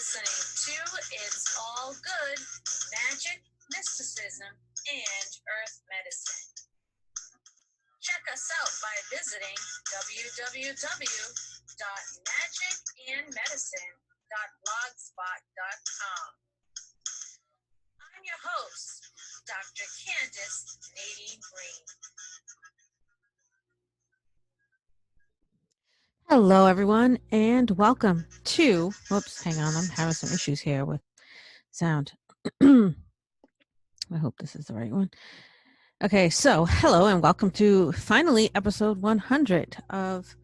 listening to It's All Good, Magic, Mysticism, and Earth Medicine. Check us out by visiting www.magicandmedicine.blogspot.com. I'm your host, Dr. Candace Nadine Green. Hello, everyone, and welcome to, whoops, hang on, I'm having some issues here with sound. I hope this is the right one. Okay, so hello and welcome to finally episode 100 of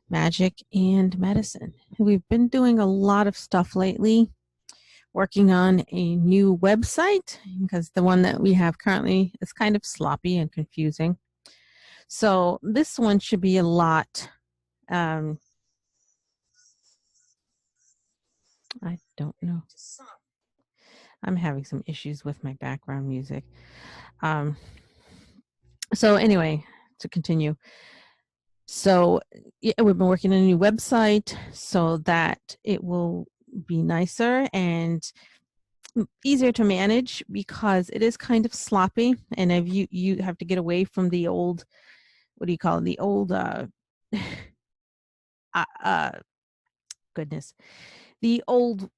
Magic and Medicine. We've been doing a lot of stuff lately, working on a new website because the one that we have currently is kind of sloppy and confusing. So this one should be a lot I don't know. I'm having some issues with my background music. So anyway, to continue. So yeah, we've been working on a new website so that it will be nicer and easier to manage because it is kind of sloppy. And if you have to get away from the old, what do you call it? The old, goodness, the old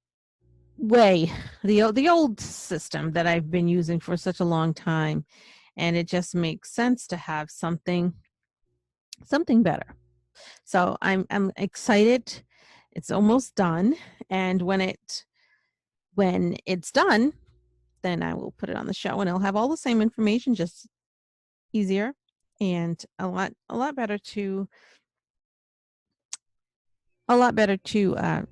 way, the old system that I've been using for such a long time, and it just makes sense to have something better. So I'm excited. It's almost done, and when it's done, then I will put it on the show, and it'll have all the same information, just easier and a lot better to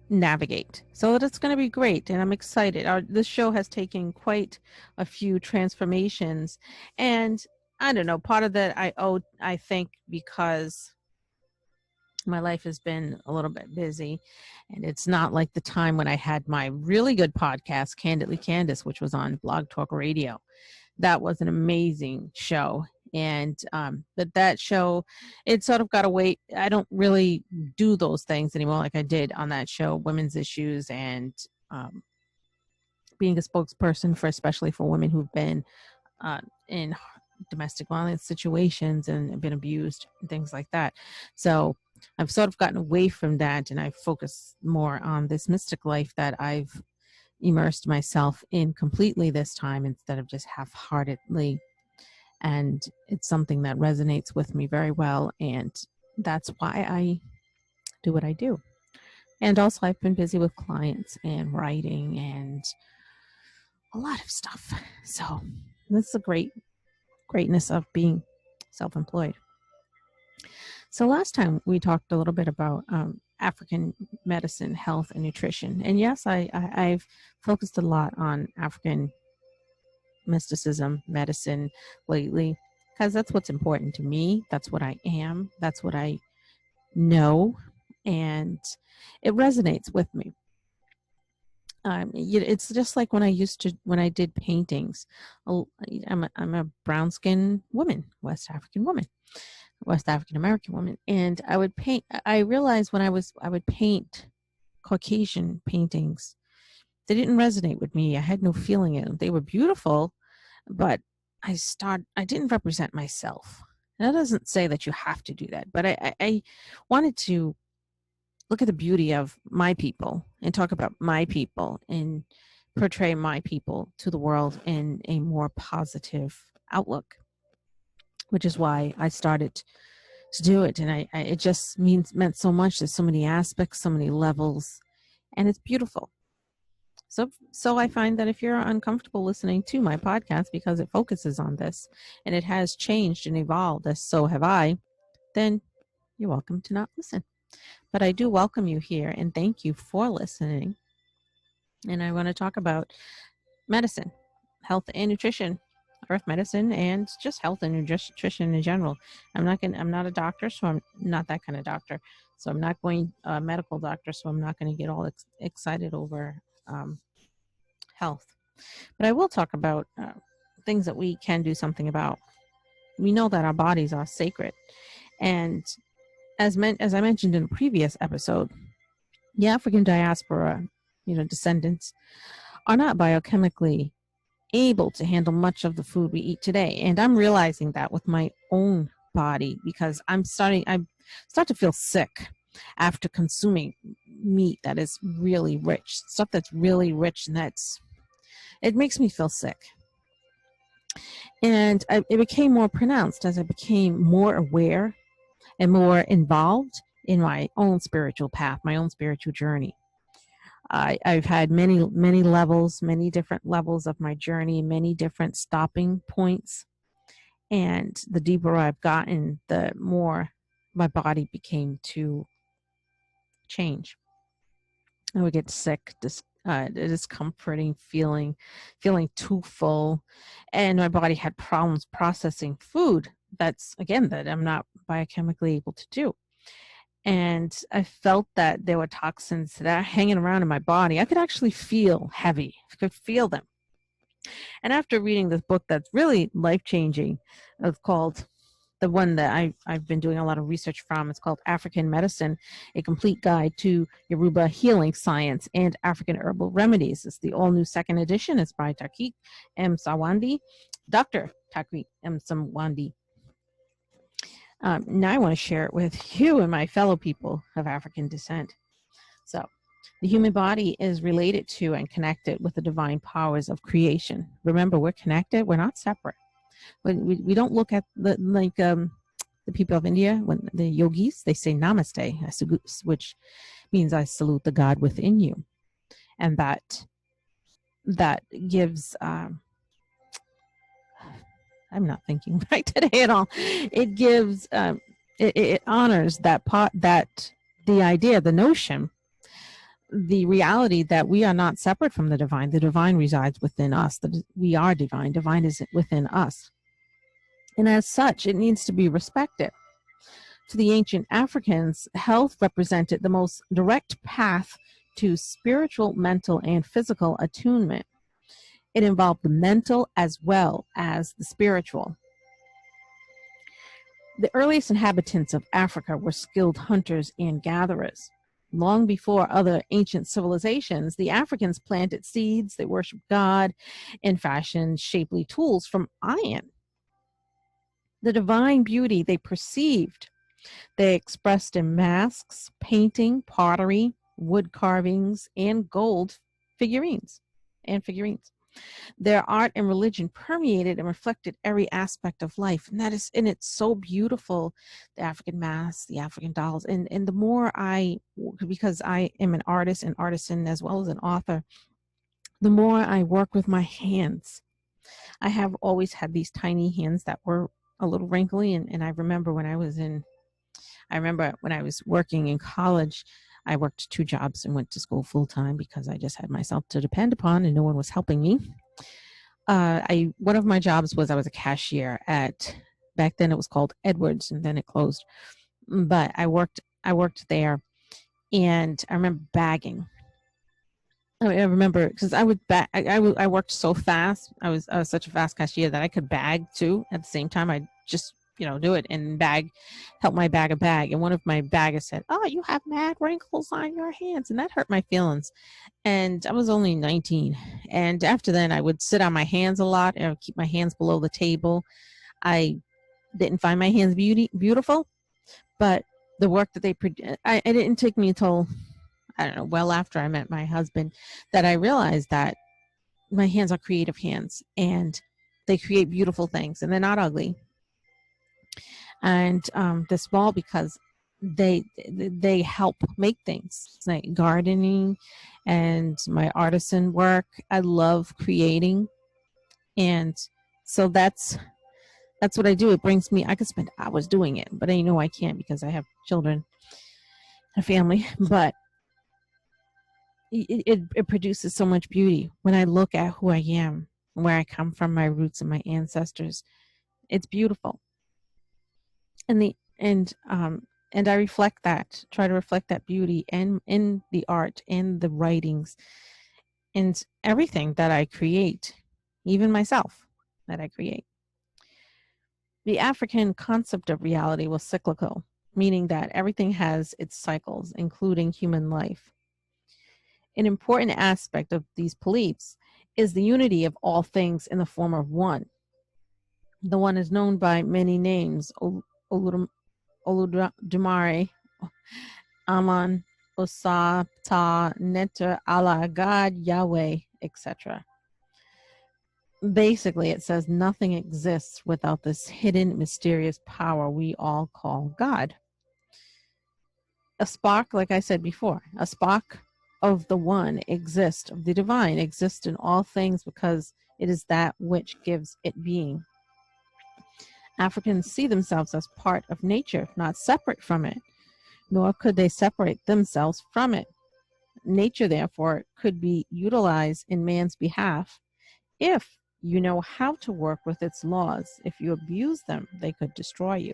navigate. So it's going to be great, and I'm excited. This show has taken quite a few transformations, and I don't know, part of that I think because my life has been a little bit busy, and it's not like the time when I had my really good podcast, Candidly Candace, which was on Blog Talk Radio. That was an amazing show. And but that show, it sort of got away. I don't really do those things anymore like I did on that show, women's issues and being a spokesperson for, especially for women who've been in domestic violence situations and been abused and things like that. So I've sort of gotten away from that, and I focus more on this mystic life that I've immersed myself in completely this time instead of just half-heartedly. And it's something that resonates with me very well, and that's why I do what I do. And also I've been busy with clients and writing and a lot of stuff. So that's the greatness of being self-employed. So last time we talked a little bit about African medicine, health, and nutrition. And yes, I've focused a lot on African mysticism, medicine lately, because that's what's important to me. That's what I am. That's what I know. And it resonates with me. It's just like when I did paintings. I'm a brown skinned woman, West African American woman. And I would paint, I realized when I would paint Caucasian paintings, they didn't resonate with me. I had no feeling in them. They were beautiful, but I didn't represent myself. That doesn't say that you have to do that, but I wanted to look at the beauty of my people and talk about my people and portray my people to the world in a more positive outlook, which is why I started to do it. And it just meant so much. There's so many aspects, so many levels, and it's beautiful. So I find that if you're uncomfortable listening to my podcast because it focuses on this and it has changed and evolved, as so have I, then you're welcome to not listen. But I do welcome you here and thank you for listening. And I want to talk about medicine, health and nutrition, earth medicine, and just health and nutrition in general. I'm not a doctor, so I'm not that kind of doctor. So I'm not going a medical doctor, so I'm not going to get all excited over health. But I will talk about things that we can do something about. We know that our bodies are sacred. And as I mentioned in a previous episode, the African diaspora descendants, are not biochemically able to handle much of the food we eat today. And I'm realizing that with my own body, because I start to feel sick after consuming meat that is really rich, stuff that's really rich, and it makes me feel sick. And it became more pronounced as I became more aware and more involved in my own spiritual path, my own spiritual journey. I've had many levels, many different levels of my journey, many different stopping points. And the deeper I've gotten, the more my body became to change. I would get sick, discomforting feeling too full. And my body had problems processing food that I'm not biochemically able to do. And I felt that there were toxins that are hanging around in my body. I could actually feel heavy. I could feel them. And after reading this book that's really life-changing, it's called, the one that I've been doing a lot of research from, it's called African Medicine, A Complete Guide to Yoruba Healing Science and African Herbal Remedies. It's the all-new second edition. It's by Taqiq M. Sawandi, Dr. Taqiq M. Sawandi. Now I want to share it with you and my fellow people of African descent. So, the human body is related to and connected with the divine powers of creation. Remember, we're connected. We're not separate. We don't look at the people of India, when the yogis, they say namaste, which means I salute the God within you. And that gives, I'm not thinking right today at all. It gives, it honors that the idea, the notion, the reality that we are not separate from the divine. The divine resides within us. That we are divine. Divine is within us. And as such, it needs to be respected. To the ancient Africans, health represented the most direct path to spiritual, mental, and physical attunement. It involved the mental as well as the spiritual. The earliest inhabitants of Africa were skilled hunters and gatherers. Long before other ancient civilizations, the Africans planted seeds, they worshiped God, and fashioned shapely tools from iron. The divine beauty they perceived, they expressed in masks, painting, pottery, wood carvings, and gold figurines. Their art and religion permeated and reflected every aspect of life. And it's so beautiful, the African masks, the African dolls. And the more because I am an artist and artisan as well as an author, the more I work with my hands. I have always had these tiny hands that were a little wrinkly. And I remember when I was working in college, I worked 2 jobs and went to school full time because I just had myself to depend upon and no one was helping me. One of my jobs was I was a cashier back then it was called Edwards and then it closed. But I worked there, and I remember bagging. I remember because I worked so fast. I was such a fast cashier that I could bag too at the same time. I just do it and help my bag a bag. And one of my baggers said, "Oh, you have mad wrinkles on your hands," and that hurt my feelings. And I was only 19. And after then, I would sit on my hands a lot and keep my hands below the table. I didn't find my hands beautiful, but the work that they produced, it didn't take me until, I don't know, well after I met my husband, that I realized that my hands are creative hands and they create beautiful things and they're not ugly. And they're small because they help make things like gardening and my artisan work. I love creating, and so that's what I do. It brings me, I could spend hours doing it, but I know I can't because I have children, a family. But it produces so much beauty when I look at who I am, where I come from, my roots and my ancestors. It's beautiful, and I reflect that, try to reflect that beauty and in the art, in the writings, and everything that I create, even myself that I create. The African concept of reality was cyclical, meaning that everything has its cycles, including human life. An important aspect of these beliefs is the unity of all things in the form of one. The one is known by many names: Oludumare, Aman, Osa, Ta, Neter, Allah, God, Yahweh, etc. Basically, it says nothing exists without this hidden, mysterious power we all call God. A spark, like I said before, a spark of the one exists, of the divine exists in all things because it is that which gives it being. Africans see themselves as part of nature, not separate from it, nor could they separate themselves from it. Nature, therefore, could be utilized in man's behalf if you know how to work with its laws. If you abuse them, they could destroy you.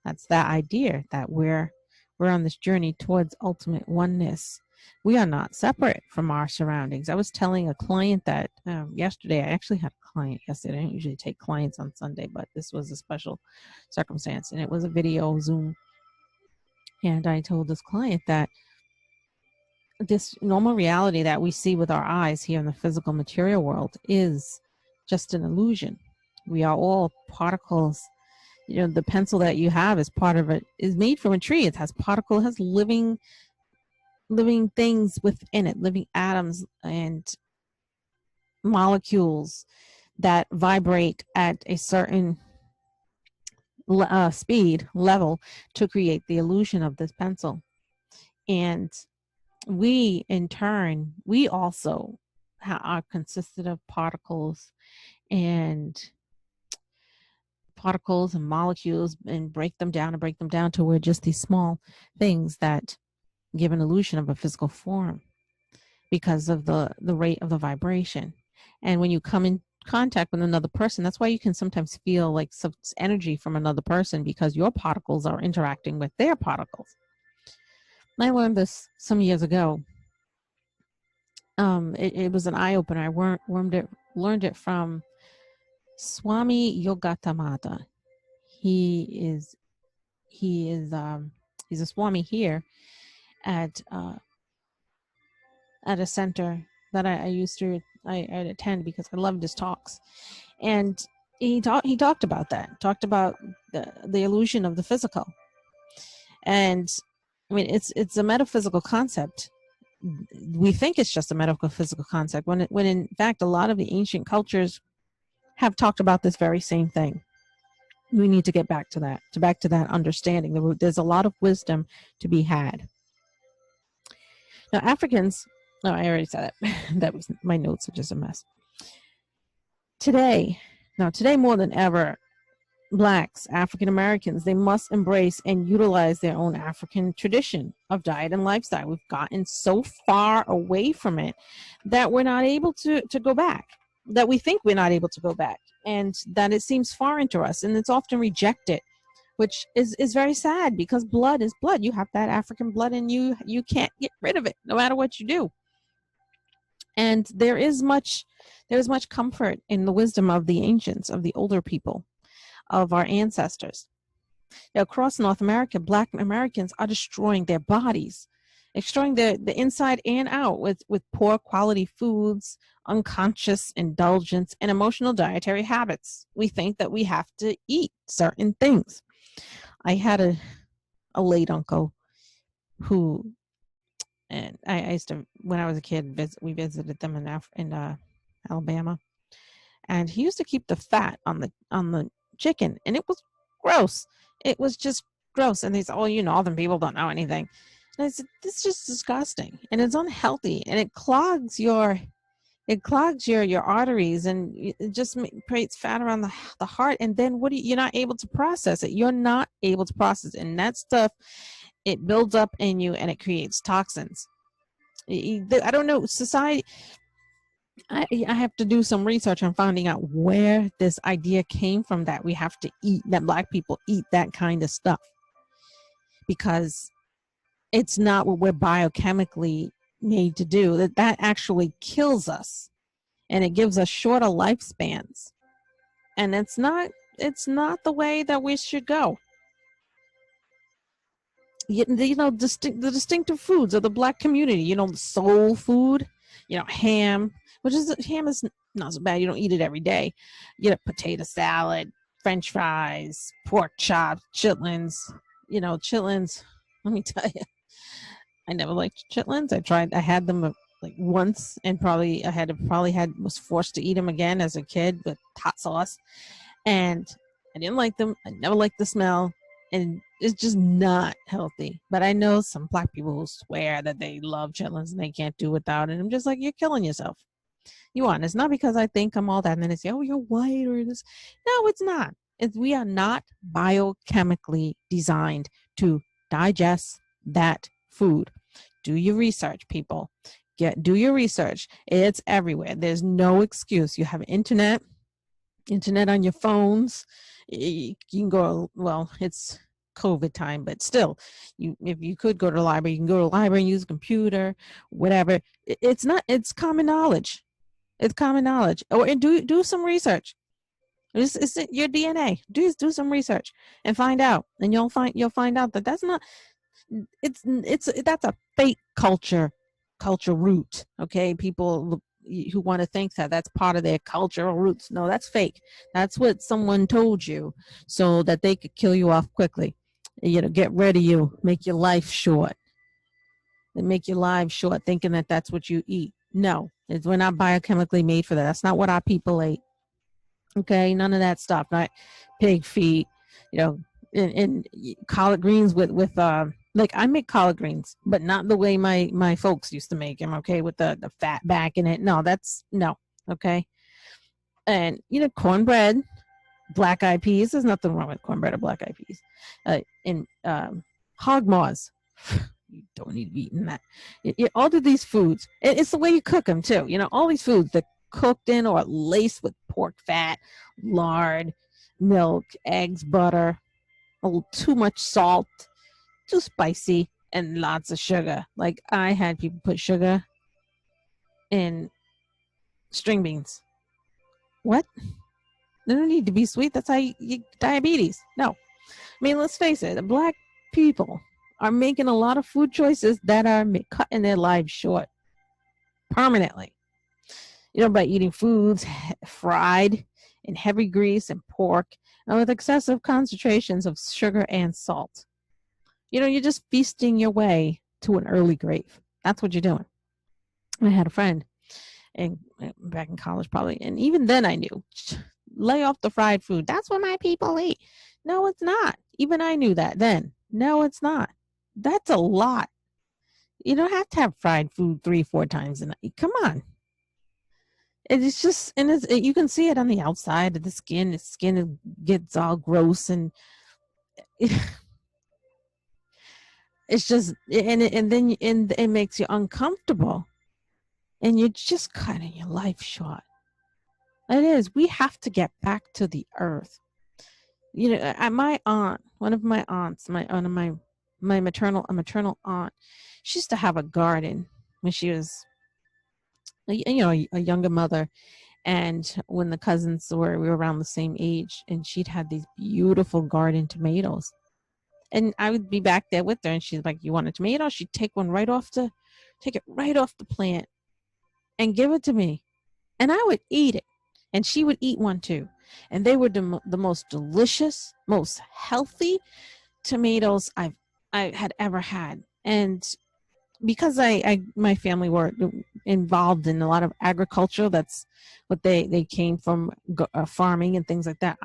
That's that idea that we're on this journey towards ultimate oneness. We are not separate from our surroundings. I was telling a client that yesterday. I actually had a client yesterday. I don't usually take clients on Sunday, but this was a special circumstance, and it was a video Zoom. And I told this client that this normal reality that we see with our eyes here in the physical material world is just an illusion. We are all particles. You know, the pencil that you have is part of it, is made from a tree. It has particle, it has living things within it, living atoms and molecules that vibrate at a certain speed level to create the illusion of this pencil. And we, in turn, we also are consisted of particles and molecules, and break them down to where just these small things that give an illusion of a physical form because of the rate of the vibration. And when you come in contact with another person, that's why you can sometimes feel like some energy from another person, because your particles are interacting with their particles. I learned this some years ago. It was an eye-opener. I learned it from Swami Yogatamata. He's a Swami here at a center that I used to attend because I loved his talks, and he talked about that. Talked about the illusion of the physical, and I mean it's a metaphysical concept. We think it's just a metaphysical concept when in fact a lot of the ancient cultures have talked about this very same thing. We need to get back to that understanding. There's a lot of wisdom to be had. Now, Africans, no, I already said that. That was, my notes are just a mess. Today more than ever, Blacks, African Americans, they must embrace and utilize their own African tradition of diet and lifestyle. We've gotten so far away from it that we're not able to go back, that we think we're not able to go back, and that it seems foreign to us, and it's often rejected, which is very sad, because blood is blood. You have that African blood in you. You can't get rid of it, no matter what you do. And there's much comfort in the wisdom of the ancients, of the older people, of our ancestors. Now, across North America, Black Americans are destroying their bodies, destroying the inside and out with poor quality foods, unconscious indulgence, and emotional dietary habits. We think that we have to eat certain things. I had a late uncle who, and I used to, when I was a kid, we visited them in Alabama, and he used to keep the fat on the chicken, and it was gross. It was just gross. And they said, "Oh, all them people don't know anything." And I said, "This is just disgusting, and it's unhealthy, and it clogs your arteries, and it just creates fat around the heart. And then you're not able to process it. You're not able to process it. And that stuff, it builds up in you, and it creates toxins." I don't know, society. I have to do some research on finding out where this idea came from, that we have to eat, that Black people eat that kind of stuff, because it's not what we're biochemically made to do. That actually kills us, and it gives us shorter lifespans, and it's not the way that we should go. the distinctive foods of the Black community. The soul food. Ham, ham is not so bad. You don't eat it every day. Potato salad, French fries, pork chops, chitlins. Chitlins. Let me tell you, I never liked chitlins. I had them like once, and was forced to eat them again as a kid with hot sauce, and I didn't like them. I never liked the smell, and it's just not healthy. But I know some Black people who swear that they love chitlins and they can't do without it. I'm just like, you're killing yourself. It's not because I think I'm all that, and then they say, oh, you're white or this. No, it's not. We are not biochemically designed to digest that food. Do your research, people. Do your research. It's everywhere. There's no excuse. You have internet on your phones. You can go, well, it's COVID time, but still, if you could go to the library, you can go to the library and use a computer, whatever. It's common knowledge. It's common knowledge. And do some research. It's your DNA. Do some research and find out, and you'll find out that that's not. That's a fake culture root. Okay, people who want to think that that's part of their cultural roots. No, that's fake. That's what someone told you so that they could kill you off quickly. Get rid of you, make your life short. They make your lives short, thinking that that's what you eat. No, we're not biochemically made for that. That's not what our people ate. Okay, none of that stuff. Not pig feet. And collard greens with like I make collard greens, but not the way my folks used to make them. Okay, with the fat back in it. No, that's no. Okay, and cornbread, black eyed peas. There's nothing wrong with cornbread or black eyed peas. And hog maws. You don't need to be eating that. All of these foods, it's the way you cook them too. All these foods that cooked in or laced with pork fat, lard, milk, eggs, butter, a little too much salt, too spicy, and lots of sugar. Like I had people put sugar in string beans. What? They don't need to be sweet. That's how you diabetes. No. I mean, let's face it. Black people are making a lot of food choices that are cutting their lives short permanently. By eating foods fried in heavy grease and pork and with excessive concentrations of sugar and salt. You're just feasting your way to an early grave. That's what you're doing. I had a friend back in college probably, and even then I knew, lay off the fried food. That's what my people eat. No, it's not. Even I knew that then. No, it's not. That's a lot. You don't have to have fried food 3-4 times a night. Come on. It's just, and you can see it on the outside of the skin. The skin gets all gross, and it's just, and then it makes you uncomfortable, and you're just cutting your life short. It is. We have to get back to the earth. My aunt, one of my aunts, my maternal aunt, she used to have a garden when she was a younger mother, and when the cousins we were around the same age, and she'd had these beautiful garden tomatoes, and I would be back there with her, and she's like, you want a tomato? She'd take it right off the plant and give it to me, and I would eat it, and she would eat one too, and they were the most delicious, most healthy tomatoes I had ever had. And because my family were involved in a lot of agriculture, that's what they came from, farming and things like that.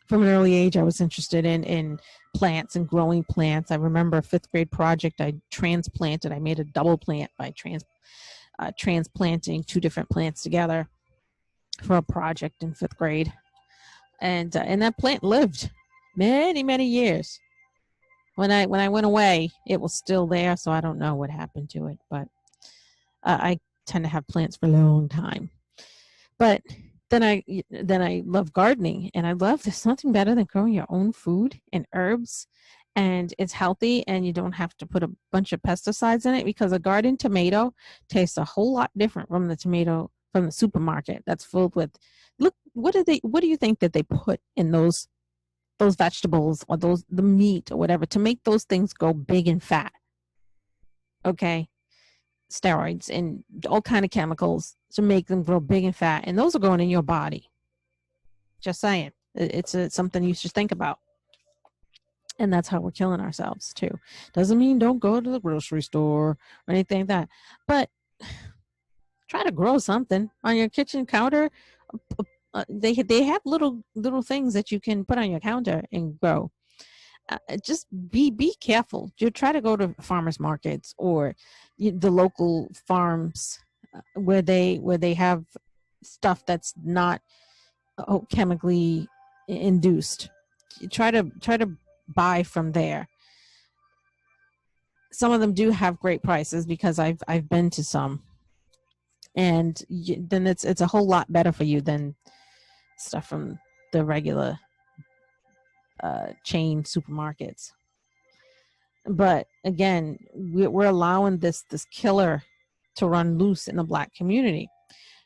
From an early age, I was interested in plants and growing plants. I remember a 5th grade project I made a double plant by transplanting 2 different plants together for a project in 5th grade. And that plant lived many, many years. When I went away, it was still there, so I don't know what happened to it. But I tend to have plants for a long time. But then I love gardening, and there's nothing better than growing your own food and herbs, and it's healthy, and you don't have to put a bunch of pesticides in it, because a garden tomato tastes a whole lot different from the tomato from the supermarket that's filled with. Look, what do you think that they put in those those vegetables or the meat or whatever, to make those things go big and fat. Okay. Steroids and all kind of chemicals to make them grow big and fat. And those are going in your body. Just saying. It's something you should think about. And that's how we're killing ourselves too. Doesn't mean don't go to the grocery store or anything like that. But try to grow something on your kitchen counter. They have little things that you can put on your counter and grow. Just be careful. You try to go to farmers markets or the local farms where they have stuff that's not chemically induced. You try to buy from there. Some of them do have great prices because I've been to some, and then it's a whole lot better for you than stuff from the regular chain supermarkets. But again, we're allowing this killer to run loose in the Black community,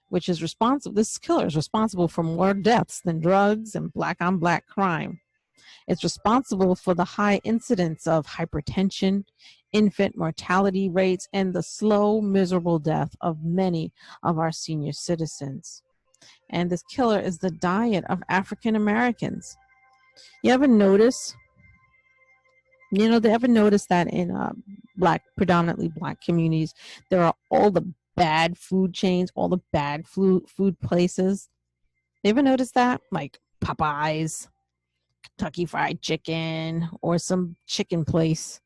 which is responsible. This killer is responsible for more deaths than drugs and Black on Black crime. It's responsible for the high incidence of hypertension, infant mortality rates, and the slow, miserable death of many of our senior citizens. And this killer is the diet of African Americans. You ever notice? They ever notice that in predominantly Black communities, there are all the bad food chains, all the bad food places? You ever notice that? Like Popeyes, Kentucky Fried Chicken, or some chicken place.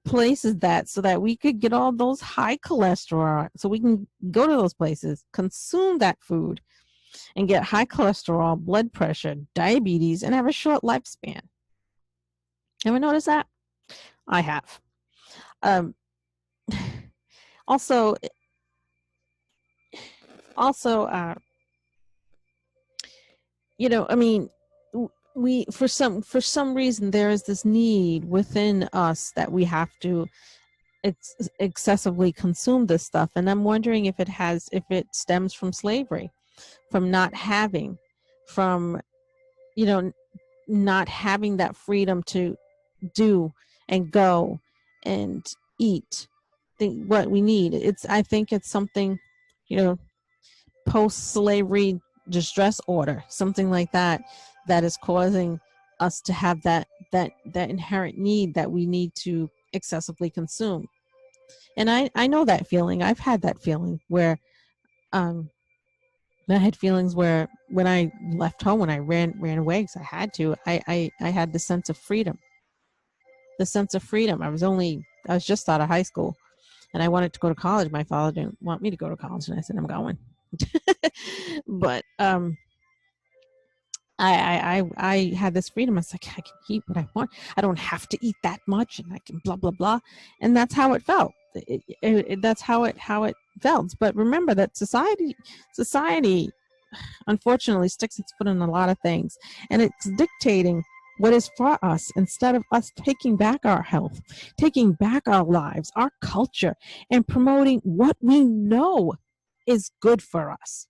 Places so that we could get all those high cholesterol, so we can go to those places, consume that food, and get high cholesterol, blood pressure, diabetes, and have a short lifespan. Ever notice that? I have. Also, we for some reason there is this need within us that we have to excessively consume this stuff, and I'm wondering if it stems from slavery, from not having, from not having that freedom to do and go and eat what we need. I think it's something, post-slavery distress order, something like that is causing us to have that inherent need that we need to excessively consume. And I know that feeling. I've had that feeling where I had feelings where when I left home, when I ran away because I had to, I had the sense of freedom. The sense of freedom. I was just out of high school and I wanted to go to college. My father didn't want me to go to college, and I said, I'm going. But I had this freedom. I was like, I can eat what I want. I don't have to eat that much, and I can blah blah blah. And that's how it felt. That's how it felt. But remember that society, unfortunately, sticks its foot in a lot of things, and it's dictating what is for us instead of us taking back our health, taking back our lives, our culture, and promoting what we know is good for us,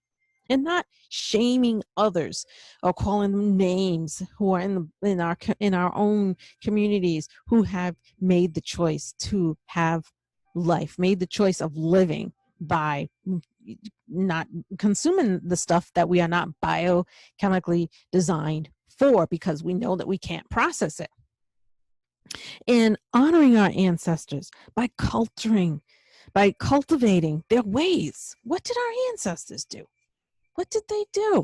and not shaming others or calling them names who are in our own communities who have made the choice to have life, made the choice of living by not consuming the stuff that we are not biochemically designed for, because we know that we can't process it. And honoring our ancestors by cultivating their ways. What did our ancestors do? What did they do?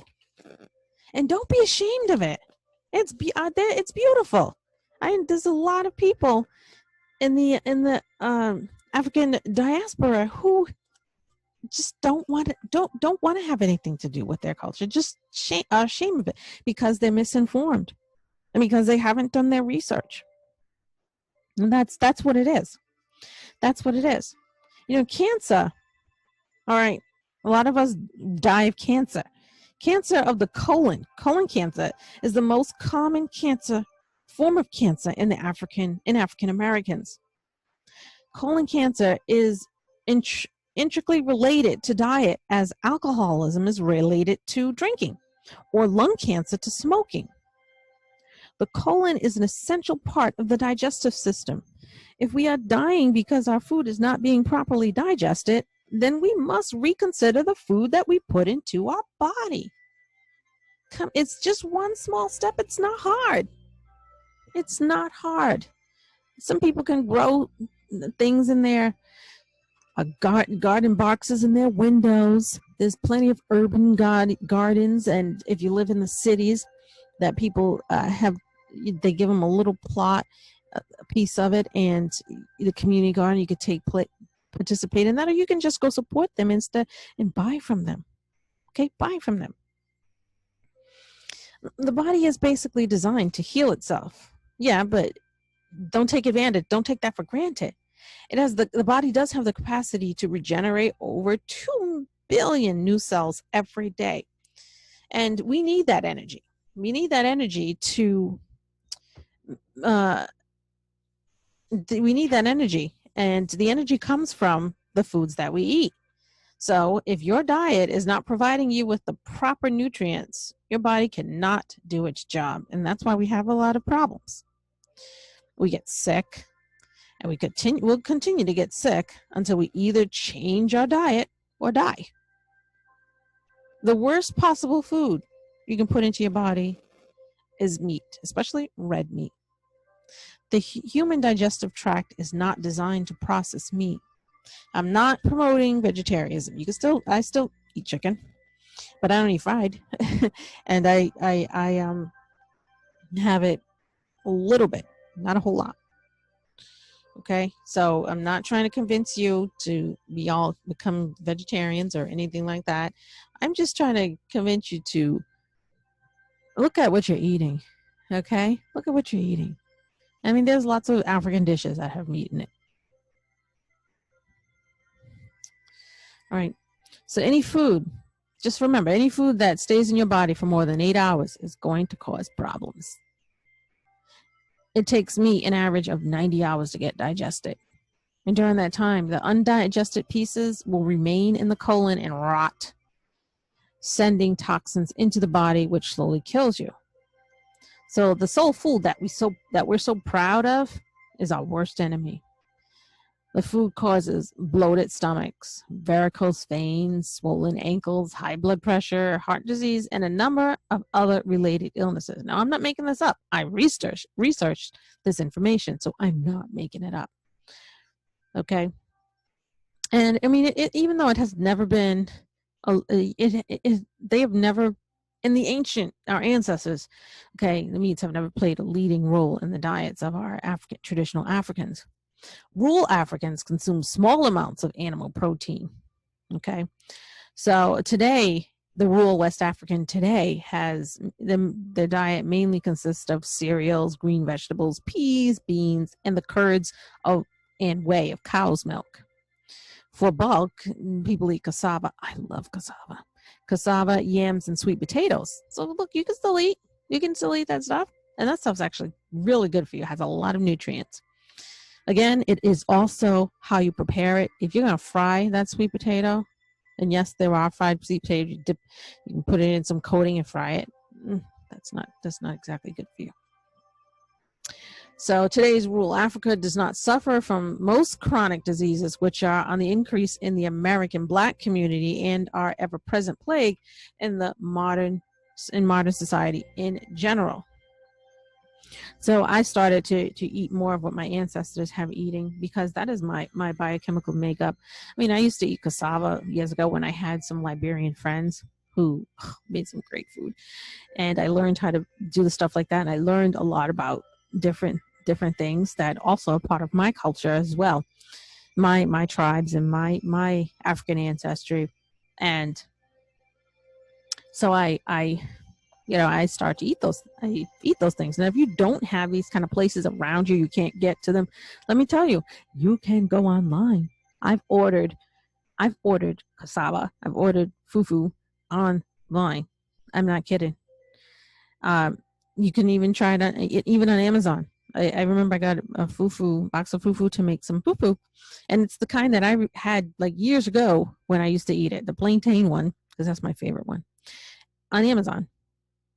And don't be ashamed of it. It's beautiful. There's a lot of people in the African diaspora who just don't want to have anything to do with their culture. Just shame of it because they're misinformed and because they haven't done their research. And that's what it is. That's what it is. Cancer. All right. A lot of us die of cancer. Cancer of the colon cancer, is the most common form of cancer in African Americans. Colon cancer is intricately related to diet, as alcoholism is related to drinking, or lung cancer to smoking. The colon is an essential part of the digestive system. If we are dying because our food is not being properly digested, then we must reconsider the food that we put into our body. It's just one small step. It's not hard. It's not hard. Some people can grow things in their garden boxes in their windows. There's plenty of urban gardens, and if you live in the cities, that people they give them a little plot, a piece of it, and the community garden, you could participate in that, or you can just go support them instead and buy from them. Okay, buy from them. The body is basically designed to heal itself. Yeah, but don't take advantage. Don't take that for granted. It has the body does have the capacity to regenerate over 2 billion new cells every day. And we need that energy. We need that energy to we need that energy, and the energy comes from the foods that we eat. So if your diet is not providing you with the proper nutrients, your body cannot do its job. And that's why we have a lot of problems. We get sick, and we'll continue to get sick until we either change our diet or die. The worst possible food you can put into your body is meat, especially red meat. The human digestive tract is not designed to process meat. I'm not promoting vegetarianism. I still eat chicken, but I don't eat fried. And I have it a little bit, not a whole lot. Okay, so I'm not trying to convince you to become vegetarians or anything like that. I'm just trying to convince you to look at what you're eating. Okay, look at what you're eating. I mean, there's lots of African dishes that have meat in it. All right, so any food, just remember, any food that stays in your body for more than 8 hours is going to cause problems. It takes meat an average of 90 hours to get digested. And during that time, the undigested pieces will remain in the colon and rot, sending toxins into the body, which slowly kills you. So the soul food that we're so proud of is our worst enemy. The food causes bloated stomachs, varicose veins, swollen ankles, high blood pressure, heart disease, and a number of other related illnesses. Now, I'm not making this up. I researched this information, so I'm not making it up. Okay? And I mean, even though it has never been, they have never, in the ancient, our ancestors, okay, the meats have never played a leading role in the diets of our traditional Africans. Rural Africans consume small amounts of animal protein. Okay, so today, the rural West African today has their diet mainly consists of cereals, green vegetables, peas, beans, and the curds and whey of cow's milk. For bulk, people eat cassava. I love cassava. Cassava, yams, and sweet potatoes. So look, you can still eat that stuff, and that stuff's actually really good for you. It has a lot of nutrients. Again, it is also how you prepare it. If you're going to fry that sweet potato, and yes, there are fried sweet potatoes, you can put it in some coating and fry it. That's not exactly good for you. So today's rural Africa does not suffer from most chronic diseases, which are on the increase in the American Black community and are ever-present plague in modern society in general. So I started to eat more of what my ancestors have eating, because that is my biochemical makeup. I mean, I used to eat cassava years ago when I had some Liberian friends who made some great food, and I learned how to do the stuff like that. And I learned a lot about different things that also are part of my culture as well, my tribes and my African ancestry. And so I start to eat those things. And if you don't have these kind of places around you, you can't get to them, let me tell you, you can go online. I've ordered cassava, I've ordered fufu online. I'm not kidding. You can even try it even on Amazon. I remember I got a box of fufu to make some fufu, and it's the kind that I had like years ago when I used to eat it, the plantain one, because that's my favorite one, on Amazon.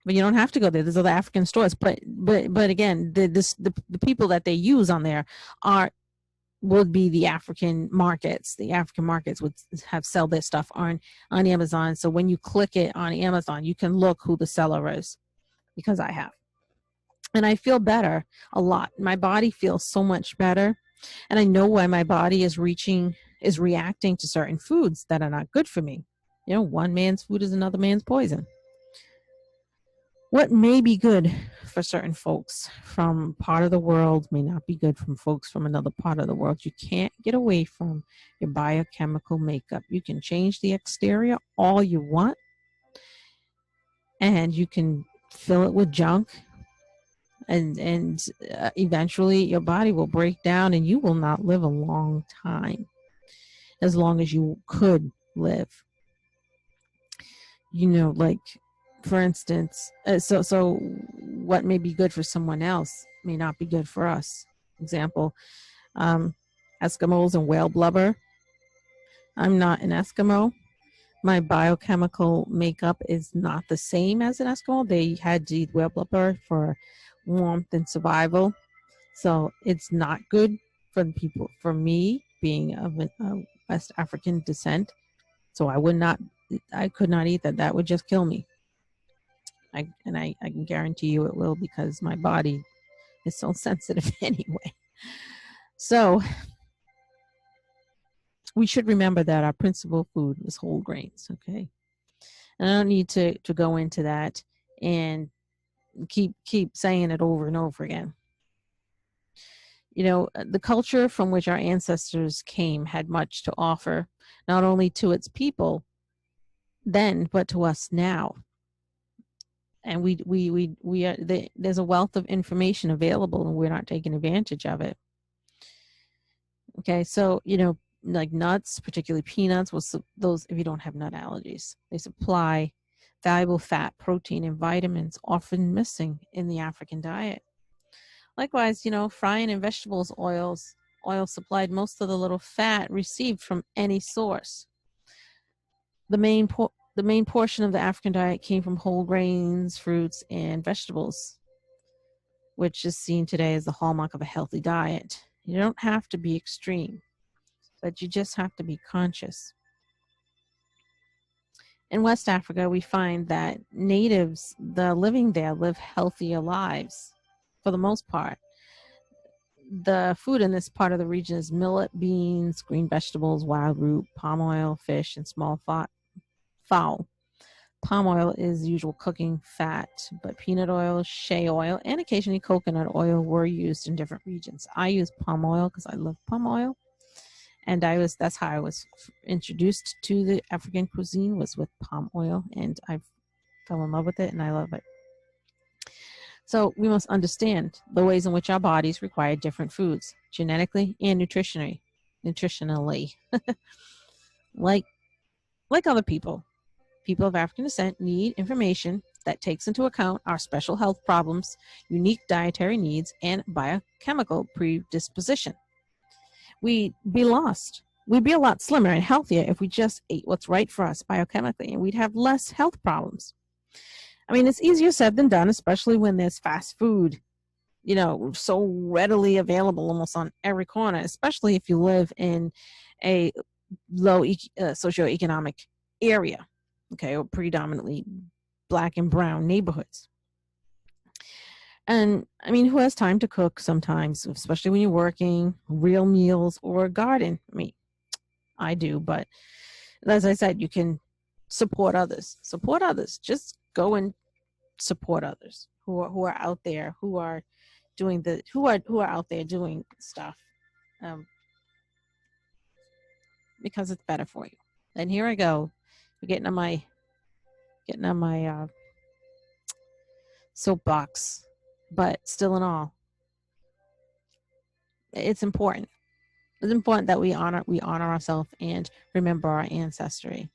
But you don't have to go there. There's other African stores. But again, the people that they use on there are would be the African markets. The African markets would have sell their stuff on Amazon. So when you click it on Amazon, you can look who the seller is, because I have. And I feel better a lot. My body feels so much better. And I know why my body is reacting to certain foods that are not good for me. You know, one man's food is another man's poison. What may be good for certain folks from part of the world may not be good from folks from another part of the world. You can't get away from your biochemical makeup. You can change the exterior all you want, and you can fill it with junk, and eventually your body will break down and you will not live a long time, as long as you could live. You know, like, for instance, so what may be good for someone else may not be good for us. Example, Eskimos and whale blubber. I'm not an Eskimo. My biochemical makeup is not the same as an Eskimo. They had to eat whale blubber for warmth and survival. So it's not good for people, for me being of a West African descent. So I could not eat that. That would just kill me. I can guarantee you it will, because my body is so sensitive anyway. So we should remember that our principal food is whole grains, okay? And I don't need to go into that and keep saying it over and over again. You know, the culture from which our ancestors came had much to offer, not only to its people then, but to us now. And there's a wealth of information available, and we're not taking advantage of it. Okay, so, you know, like nuts, particularly peanuts, those, if you don't have nut allergies, they supply valuable fat, protein, and vitamins often missing in the African diet. Likewise, you know, frying and vegetables oil supplied most of the little fat received from any source. The main portion of the African diet came from whole grains, fruits, and vegetables, which is seen today as the hallmark of a healthy diet. You don't have to be extreme, but you just have to be conscious. In West Africa, we find that natives, the living there, live healthier lives for the most part. The food in this part of the region is millet, beans, green vegetables, wild root, palm oil, fish, and small fowl. Palm oil is the usual cooking fat, but peanut oil, shea oil, and occasionally coconut oil were used in different regions. I use palm oil because I love palm oil, and that's how I was introduced to the African cuisine, was with palm oil, and I fell in love with it, and I love it. So we must understand the ways in which our bodies require different foods, genetically and nutritionally. like other people. People of African descent need information that takes into account our special health problems, unique dietary needs, and biochemical predisposition. We'd be lost. We'd be a lot slimmer and healthier if we just ate what's right for us biochemically, and we'd have less health problems. I mean, it's easier said than done, especially when there's fast food, you know, so readily available almost on every corner, especially if you live in a low socioeconomic area, okay, or predominantly Black and brown neighborhoods. And I mean, who has time to cook sometimes, especially when you're working, real meals or a garden? I mean, I do, but as I said, you can support others. Support others. Just go and support others who are out there, who are out there doing stuff, because it's better for you. And here I go, getting on my soapbox, but still in all, it's important. It's important that we honor ourselves and remember our ancestry.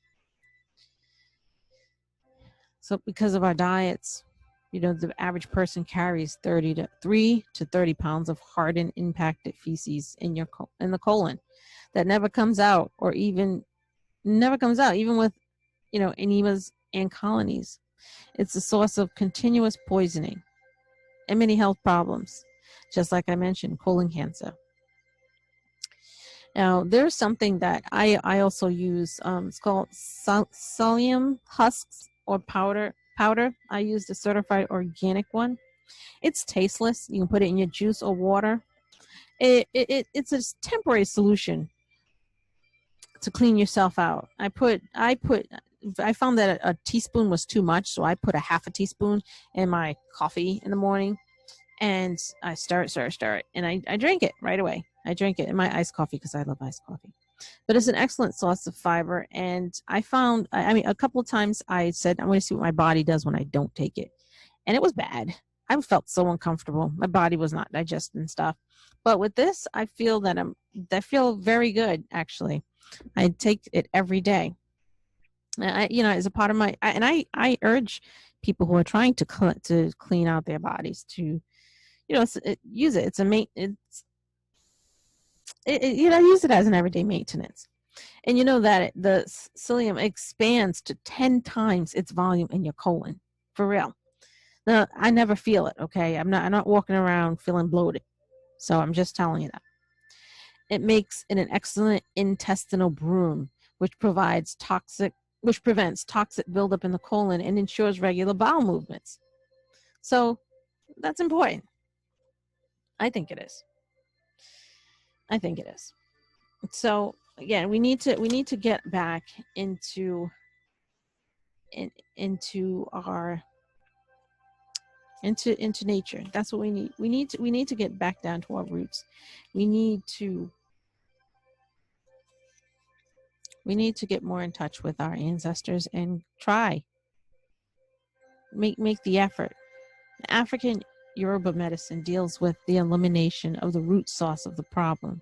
So because of our diets, you know, the average person carries 3 to 30 pounds of hardened, impacted feces in the colon that never comes out, even with, you know, enemas and colonies. It's a source of continuous poisoning and many health problems, just like I mentioned, colon cancer. Now, there's something that I also use. It's called psyllium husks or powder. I use the certified organic one. It's tasteless. You can put it in your juice or water. It's a temporary solution to clean yourself out. I found that a teaspoon was too much, so I put a half a teaspoon in my coffee in the morning, and I stir it, and I drink it right away. I drink it in my iced coffee because I love iced coffee. But it's an excellent source of fiber, and I found, I mean, a couple of times I said, I'm going to see what my body does when I don't take it. And it was bad. I felt so uncomfortable. My body was not digesting stuff. But with this, I feel very good, actually. I take it every day. As a part of I urge people who are trying to clean out their bodies to, use it. Use it as an everyday maintenance. And you know that the psyllium expands to 10 times its volume in your colon, for real. Now, I never feel it, okay? I'm not walking around feeling bloated. So I'm just telling you that. It makes it an excellent intestinal broom, which prevents toxic buildup in the colon and ensures regular bowel movements. So that's important. I think it is. So again, we need to get back into nature. That's what we need. We need to get back down to our roots. We need to get more in touch with our ancestors and make the effort. African Yoruba medicine deals with the elimination of the root source of the problem.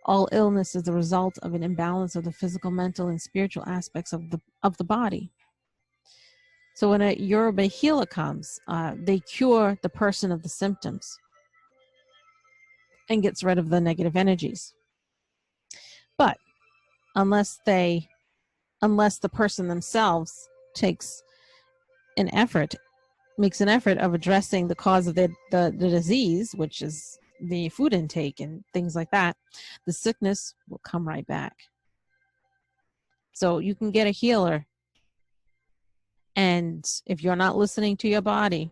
All illness is the result of an imbalance of the physical, mental, and spiritual aspects of the body. So when a Yoruba healer comes, they cure the person of the symptoms and gets rid of the negative energies. But unless the person themselves makes an effort of addressing the cause of the disease, which is the food intake and things like that, the sickness will come right back. So you can get a healer, and if you're not listening to your body,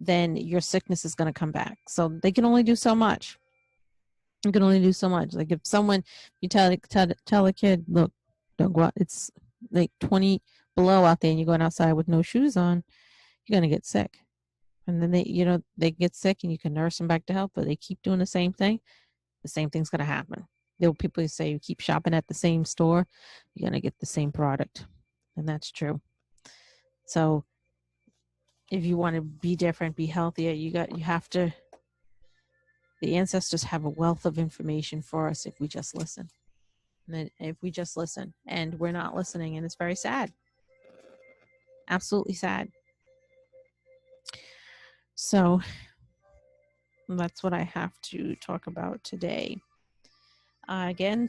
then your sickness is going to come back. So they can only do so much. Like if you tell a kid, look, don't go out, it's like 20 below out there and you're going outside with no shoes on, you're going to get sick. And then they get sick and you can nurse them back to health, but they keep doing the same thing, the same thing's going to happen. There will people who say you keep shopping at the same store, you're going to get the same product. And that's true. So if you want to be different, be healthier, the ancestors have a wealth of information for us if we just listen. And we're not listening, and it's very sad. Absolutely sad. So that's what I have to talk about today. Again,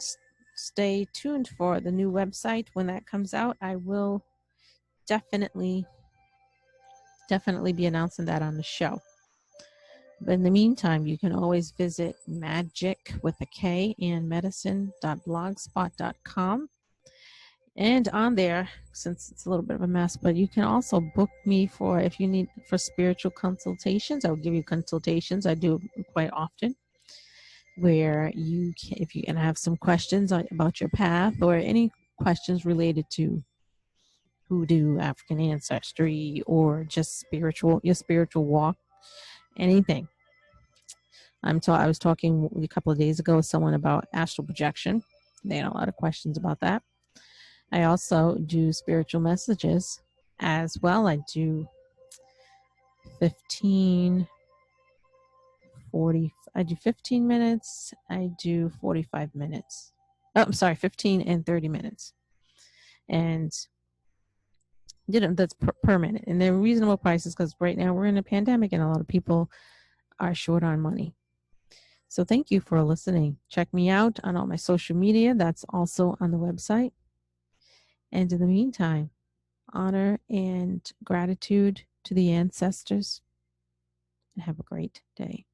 stay tuned for the new website. When that comes out, I will definitely be announcing that on the show. But in the meantime, you can always visit magic with a K and medicine.blogspot.com. And on there, since it's a little bit of a mess, but you can also book me for spiritual consultations. I'll give you consultations. I do quite often, where if you can have some questions about your path or any questions related to hoodoo, African ancestry, or just your spiritual walk, anything. I was talking a couple of days ago with someone about astral projection. They had a lot of questions about that. I also do spiritual messages as well. I do 15 minutes. I do 45 minutes. Oh, I'm sorry, 15 and 30 minutes. And that's per minute. And they're reasonable prices because right now we're in a pandemic and a lot of people are short on money. So thank you for listening. Check me out on all my social media. That's also on the website. And in the meantime, honor and gratitude to the ancestors, and have a great day.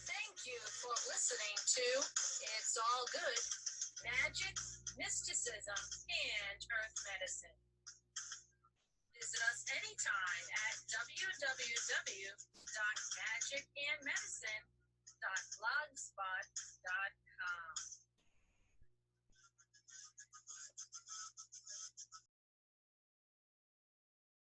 Thank you for listening to It's All Good, Magic, Mysticism, and Earth Medicine. Visit us anytime at www.magicandmedicine.blogspot.com.